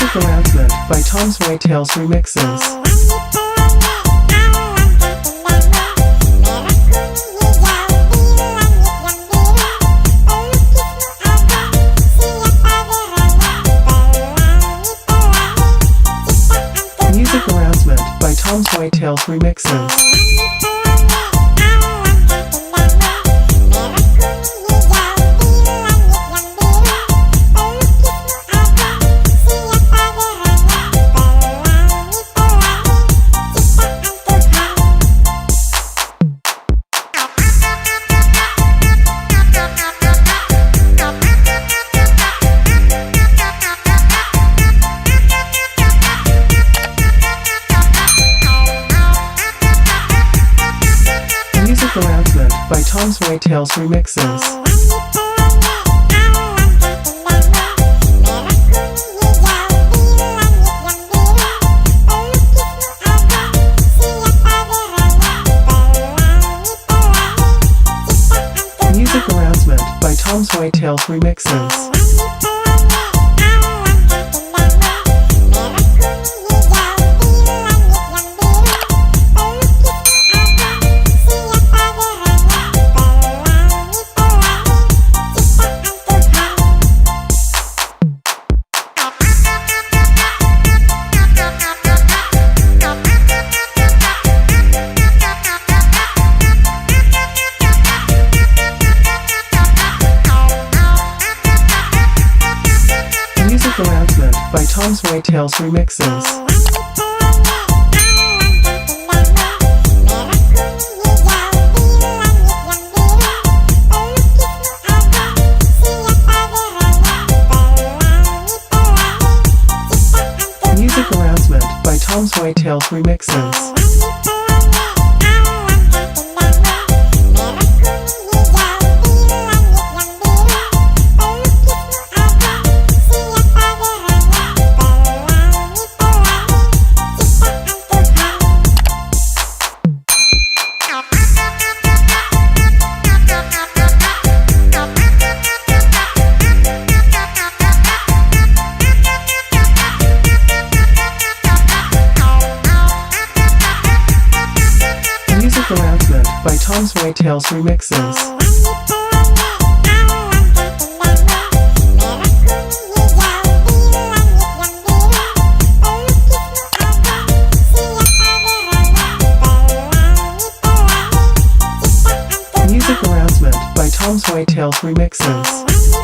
Music arrangement by Tom's Way Tales Remixes. Music arrangement by Tom's Way Tales Remixes. Music arrangement by Tom's Way Tales Remixes. Music arrangement by Tom's Way Tales Remixes. Music arrangement by Tom's Way Tales Remixes. Music arrangement by Tom's Way Tales Remixes. Music arrangement by Tom's Way Tales Remixes. Music arrangement by Tom's Way Tales Remixes.